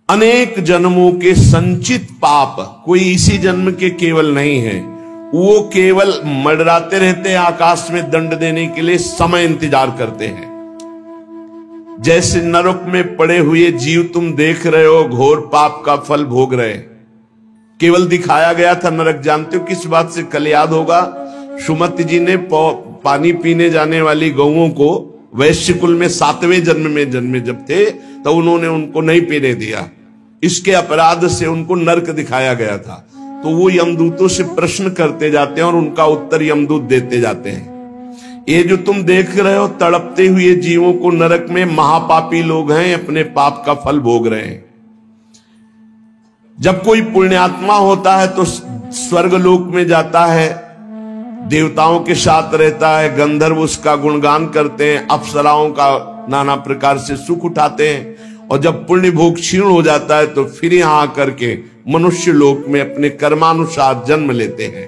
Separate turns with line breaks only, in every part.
अनेक जन्मों के संचित पाप कोई इसी जन्म के केवल नहीं है, वो केवल मंडराते रहते हैं आकाश में दंड देने के लिए, समय इंतजार करते हैं। जैसे नरक में पड़े हुए जीव तुम देख रहे हो, घोर पाप का फल भोग रहे, केवल दिखाया गया था नरक। जानते हो किस बात से? कल याद होगा सुमति जी ने पानी पीने जाने वाली गौओं को वैश्य कुल में 7वें जन्म में जन्मे जब थे, तो उन्होंने उनको नहीं पीने दिया। इसके अपराध से उनको नरक दिखाया गया था। तो वो यमदूतों से प्रश्न करते जाते हैं और उनका उत्तर यमदूत देते जाते हैं। ये जो तुम देख रहे हो तड़पते हुए जीवों को नरक में, महापापी लोग हैं, अपने पाप का फल भोग रहे हैं। जब कोई पुण्यात्मा होता है तो स्वर्गलोक में जाता है, देवताओं के साथ रहता है, गंधर्व उसका गुणगान करते हैं, अप्सराओं का नाना प्रकार से सुख उठाते हैं। और जब पुण्य भोग क्षीण हो जाता है तो फिर यहां आकर के मनुष्य लोक में अपने कर्मानुसार जन्म लेते हैं।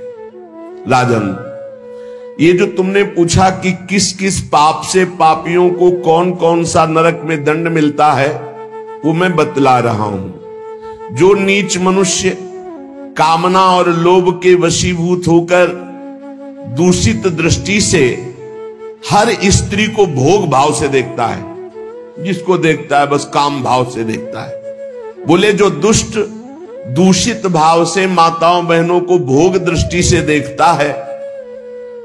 राजन, ये जो तुमने पूछा कि किस किस पाप से पापियों को कौन कौन सा नरक में दंड मिलता है, वो मैं बतला रहा हूं। जो नीच मनुष्य कामना और लोभ के वशीभूत होकर दूषित दृष्टि से हर स्त्री को भोग भाव से देखता है, जिसको देखता है बस काम भाव से देखता है। बोले जो दुष्ट दूषित भाव से माताओं बहनों को भोग दृष्टि से देखता है,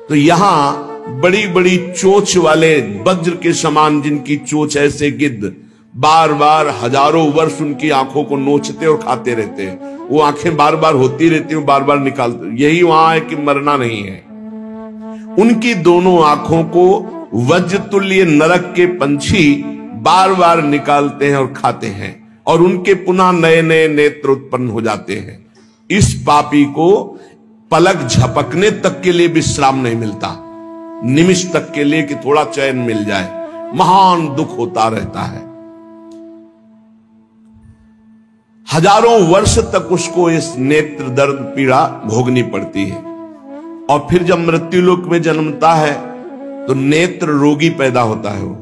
तो यहां बड़ी बड़ी चोंच वाले वज्र के समान जिनकी चोंच ऐसे गिद्ध बार बार हजारों वर्ष उनकी आंखों को नोचते और खाते रहते हैं। वो आंखें बार बार होती रहती हैं, बार बार निकालते। यही वहां है कि मरना नहीं है। उनकी दोनों आंखों को वज्र तुल्य नरक के पंछी बार बार निकालते हैं और खाते हैं, और उनके पुनः नए नए नेत्र उत्पन्न हो जाते हैं। इस पापी को पलक झपकने तक के लिए विश्राम नहीं मिलता, निमिष तक के लिए कि थोड़ा चैन मिल जाए, महान दुख होता रहता है। हजारों वर्ष तक उसको इस नेत्र दर्द पीड़ा भोगनी पड़ती है। और फिर जब मृत्युलोक में जन्मता है तो नेत्र रोगी पैदा होता है। वो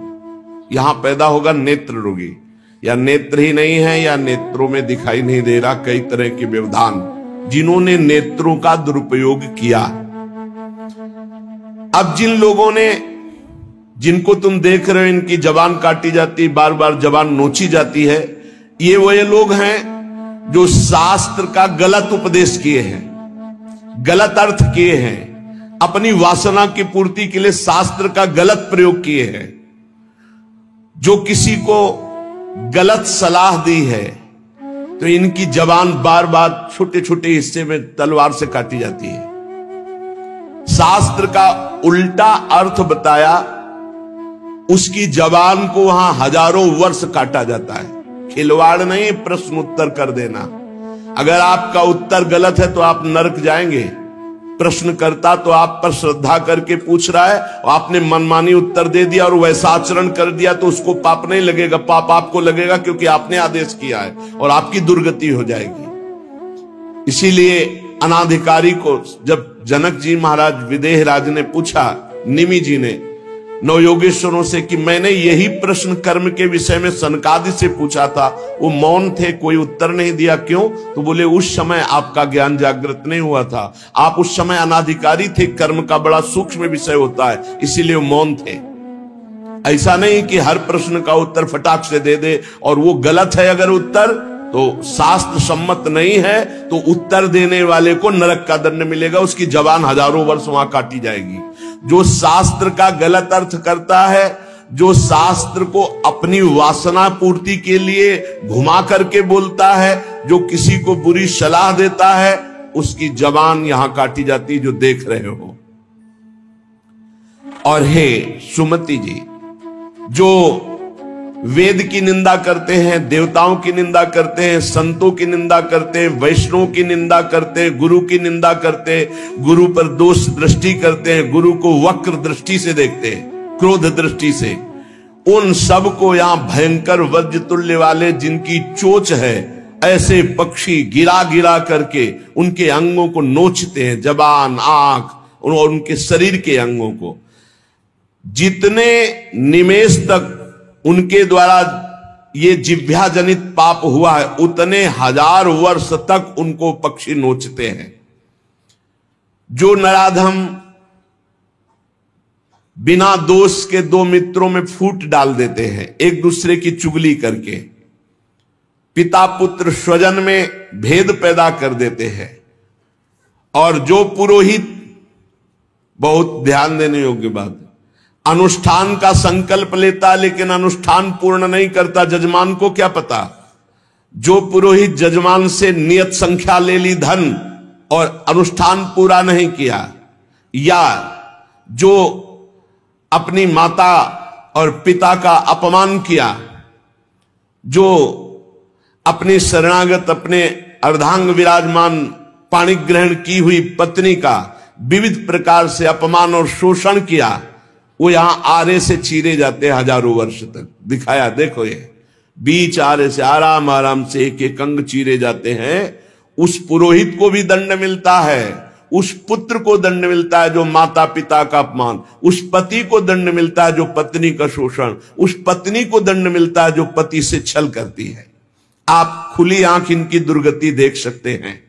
यहां पैदा होगा नेत्र रोगी, या नेत्र ही नहीं है या नेत्रों में दिखाई नहीं दे रहा, कई तरह के व्यवधान, जिन्होंने नेत्रों का दुरुपयोग किया। अब जिन लोगों ने, जिनको तुम देख रहे हो इनकी जबान काटी जाती है, बार बार जबान नोची जाती है, ये वही लोग हैं जो शास्त्र का गलत उपदेश किए हैं, गलत अर्थ किए हैं, अपनी वासना की पूर्ति के लिए शास्त्र का गलत प्रयोग किए हैं, जो किसी को गलत सलाह दी है तो इनकी जबान बार बार छोटे छोटे हिस्से में तलवार से काटी जाती है। शास्त्र का उल्टा अर्थ बताया, उसकी जबान को वहां हजारों वर्ष काटा जाता है। खिलवाड़ नहीं, प्रश्न उत्तर कर देना। अगर आपका उत्तर गलत है तो आप नरक जाएंगे। प्रश्न करता तो आप पर श्रद्धा करके पूछ रहा है, और आपने मनमानी उत्तर दे दिया और वैसा आचरण कर दिया तो उसको पाप नहीं लगेगा, पाप आपको लगेगा क्योंकि आपने आदेश किया है, और आपकी दुर्गति हो जाएगी। इसीलिए अनाधिकारी को जब जनक जी महाराज विदेह राज ने पूछा, निमि जी ने नवयोगेश्वरों से कि मैंने यही प्रश्न कर्म के विषय में सनकादि से पूछा था, वो मौन थे, कोई उत्तर नहीं दिया, क्यों? तो बोले उस समय आपका ज्ञान जागृत नहीं हुआ था, आप उस समय अनाधिकारी थे, कर्म का बड़ा सूक्ष्म विषय होता है, इसीलिए वो मौन थे। ऐसा नहीं कि हर प्रश्न का उत्तर फटाक से दे दे, और वो गलत है अगर उत्तर तो शास्त्र सम्मत नहीं है तो उत्तर देने वाले को नरक का दंड मिलेगा, उसकी जबान हजारों वर्ष वहां काटी जाएगी। जो शास्त्र का गलत अर्थ करता है, जो शास्त्र को अपनी वासना पूर्ति के लिए घुमा करके बोलता है, जो किसी को बुरी सलाह देता है, उसकी जबान यहां काटी जाती है, जो देख रहे हो। और हे सुमति जी, जो वेद की निंदा करते हैं, देवताओं की निंदा करते हैं, संतों की निंदा करते हैं, वैष्णव की निंदा करते हैं, गुरु की निंदा करते हैं, गुरु पर दोष दृष्टि करते हैं, गुरु को वक्र दृष्टि से देखते हैं, क्रोध दृष्टि से, उन सब को यहां भयंकर वज्र तुल्य वाले जिनकी चोंच है, ऐसे पक्षी गिरा गिरा करके उनके अंगों को नोचते हैं, जबान, आंख और उनके शरीर के अंगों को। जितने निमेष तक उनके द्वारा ये जिह्वा जनित पाप हुआ है, उतने 1000 वर्ष तक उनको पक्षी नोचते हैं। जो नराधम बिना दोष के दो मित्रों में फूट डाल देते हैं, एक दूसरे की चुगली करके, पिता पुत्र स्वजन में भेद पैदा कर देते हैं, और जो पुरोहित, बहुत ध्यान देने योग्य बात, अनुष्ठान का संकल्प लेता लेकिन अनुष्ठान पूर्ण नहीं करता, जजमान को क्या पता। जो पुरोहित जजमान से नियत संख्या ले ली धन और अनुष्ठान पूरा नहीं किया, या जो अपनी माता और पिता का अपमान किया, जो अपनी शरणागत, अपने अर्धांग विराजमान पाणी ग्रहण की हुई पत्नी का विविध प्रकार से अपमान और शोषण किया, वो यहां आरे से चीरे जाते हैं 1000 वर्ष तक। दिखाया, देखो ये बीच आरे से आराम आराम से एक एक अंग चीरे जाते हैं। उस पुरोहित को भी दंड मिलता है, उस पुत्र को दंड मिलता है जो माता पिता का अपमान, उस पति को दंड मिलता है जो पत्नी का शोषण, उस पत्नी को दंड मिलता है जो पति से छल करती है। आप खुली आंख इनकी दुर्गति देख सकते हैं।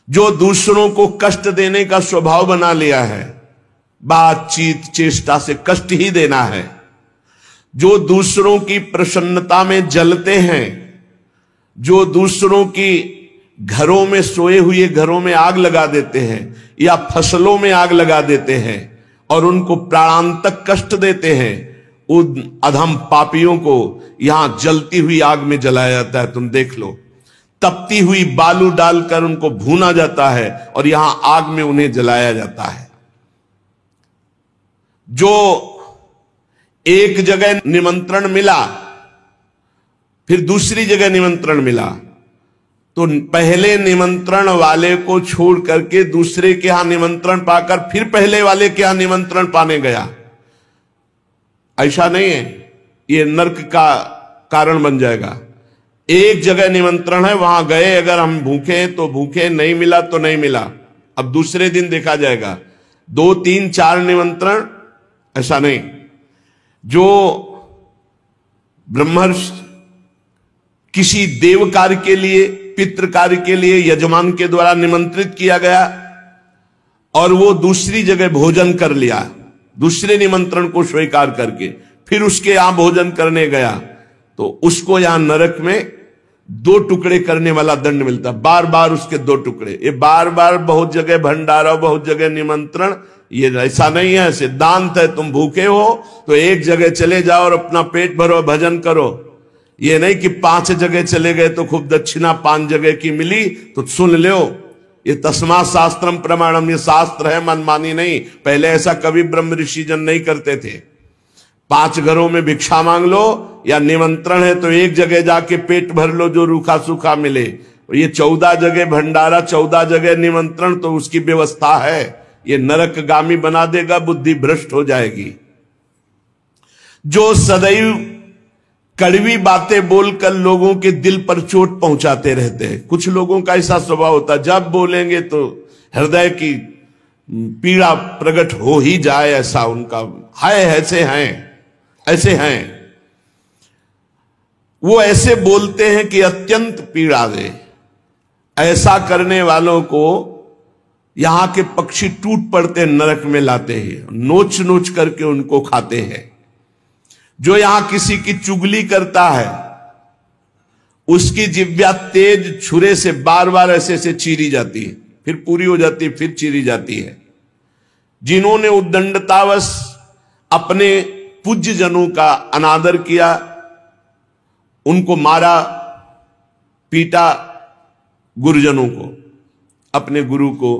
जो दूसरों को कष्ट देने का स्वभाव बना लिया है, बातचीत चेष्टा से कष्ट ही देना है, जो दूसरों की प्रसन्नता में जलते हैं, जो दूसरों की घरों में, सोए हुए घरों में आग लगा देते हैं या फसलों में आग लगा देते हैं और उनको प्राणांतक कष्ट देते हैं, उन अधम पापियों को यहां जलती हुई आग में जलाया जाता है। तुम देख लो, तपती हुई बालू डालकर उनको भूना जाता है और यहां आग में उन्हें जलाया जाता है। जो एक जगह निमंत्रण मिला, फिर दूसरी जगह निमंत्रण मिला, तो पहले निमंत्रण वाले को छोड़ करके दूसरे के यहां निमंत्रण पाकर फिर पहले वाले के यहां निमंत्रण पाने गया। ऐसा नहीं है, ये नरक का कारण बन जाएगा। एक जगह निमंत्रण है, वहां गए, अगर हम भूखे हैं तो भूखे, नहीं मिला तो नहीं मिला, अब दूसरे दिन देखा जाएगा। 2 3 4 निमंत्रण, ऐसा नहीं। जो ब्रह्मर्षि किसी देव कार्य के लिए, पितृ कार्य के लिए यजमान के द्वारा निमंत्रित किया गया और वो दूसरी जगह भोजन कर लिया, दूसरे निमंत्रण को स्वीकार करके फिर उसके यहां भोजन करने गया, तो उसको यहां नरक में 2 टुकड़े करने वाला दंड मिलता। बार बार उसके 2 टुकड़े, ये बार बार बहुत जगह भंडारा, बहुत जगह निमंत्रण, ये ऐसा नहीं है। सिद्धांत है, तुम भूखे हो तो एक जगह चले जाओ और अपना पेट भरो, भजन करो। ये नहीं कि 5 जगह चले गए तो खूब दक्षिणा 5 जगह की मिली तो सुन लो। ये तस्मा शास्त्रम प्रमाणम, ये शास्त्र है, मनमानी नहीं। पहले ऐसा कभी ब्रह्म ऋषि जन नहीं करते थे। 5 घरों में भिक्षा मांग लो, या निमंत्रण है तो एक जगह जाके पेट भर लो जो रूखा सूखा मिले। ये 14 जगह भंडारा, 14 जगह निमंत्रण, तो उसकी व्यवस्था है। ये नरकगामी बना देगा, बुद्धि भ्रष्ट हो जाएगी। जो सदैव कड़वी बातें बोलकर लोगों के दिल पर चोट पहुंचाते रहते हैं, कुछ लोगों का ऐसा स्वभाव होता है, जब बोलेंगे तो हृदय की पीड़ा प्रकट हो ही जाए, ऐसा उनका है। ऐसे हैं वो, ऐसे बोलते हैं कि अत्यंत पीड़ा दे। ऐसा करने वालों को यहां के पक्षी टूट पड़ते नरक में लाते हैं, नोच नोच करके उनको खाते हैं। जो यहां किसी की चुगली करता है, उसकी जिह्वा तेज छुरे से बार बार ऐसे चीरी जाती है, फिर पूरी हो जाती है, फिर चीरी जाती है। जिन्होंने उद्दंडतावश अपने पूज्य जनों का अनादर किया, उनको मारा, पीटा, गुरुजनों को, अपने गुरु को,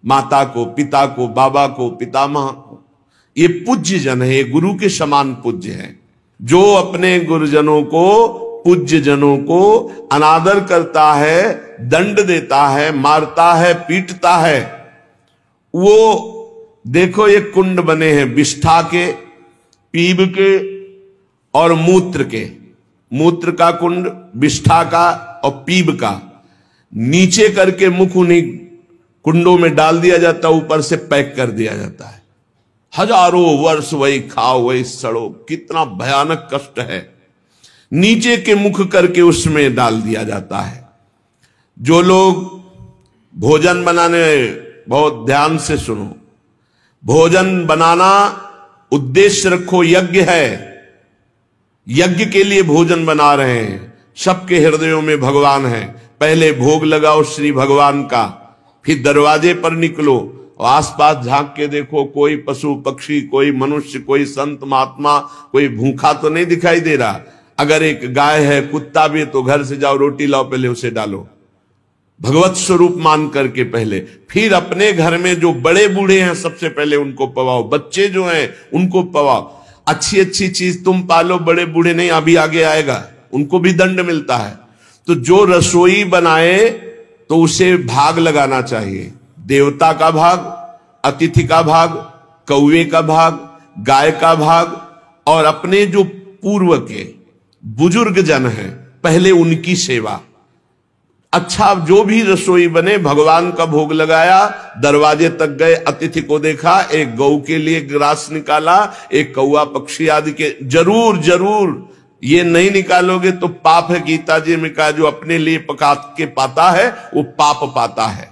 माता को, पिता को, बाबा को, पितामह को, ये पूज्य जन है, ये गुरु के समान पूज्य है। जो अपने गुरुजनों को, पूज्य जनों को अनादर करता है, दंड देता है, मारता है, पीटता है, वो देखो ये कुंड बने हैं विष्ठा के, पीब के और मूत्र के। मूत्र का कुंड, विष्ठा का और पीब का, नीचे करके मुख उन्हीं कुंडों में डाल दिया जाता है, ऊपर से पैक कर दिया जाता है। हजारों वर्ष वही खाओ, वही सड़ो, कितना भयानक कष्ट है। नीचे के मुख करके उसमें डाल दिया जाता है। जो लोग भोजन बनाने, बहुत ध्यान से सुनो, भोजन बनाना उद्देश्य रखो, यज्ञ है, यज्ञ के लिए भोजन बना रहे हैं। सबके हृदयों में भगवान है, पहले भोग लगाओ श्री भगवान का, फिर दरवाजे पर निकलो और आसपास झांक के देखो, कोई पशु पक्षी, कोई मनुष्य, कोई संत महात्मा, कोई भूखा तो नहीं दिखाई दे रहा। अगर एक गाय है, कुत्ता भी है, तो घर से जाओ, रोटी लाओ, पहले उसे डालो, भगवत स्वरूप मान करके पहले। फिर अपने घर में जो बड़े बूढ़े हैं सबसे पहले उनको पवाओ, बच्चे जो हैं उनको पवाओ। अच्छी अच्छी चीज तुम पालो, बड़े बूढ़े नहीं, अभी आगे आएगा, उनको भी दंड मिलता है। तो जो रसोई बनाए तो उसे भाग लगाना चाहिए, देवता का भाग, अतिथि का भाग, कौवे का भाग, गाय का भाग, और अपने जो पूर्व के बुजुर्ग जन हैं पहले उनकी सेवा। अच्छा, जो भी रसोई बने, भगवान का भोग लगाया, दरवाजे तक गए, अतिथि को देखा, एक गौ के लिए ग्रास निकाला, एक कौवा पक्षी आदि के, जरूर जरूर ये नहीं निकालोगे तो पाप है। गीता जी में कहा जो अपने लिए पका के पाता है वो पाप पाता है।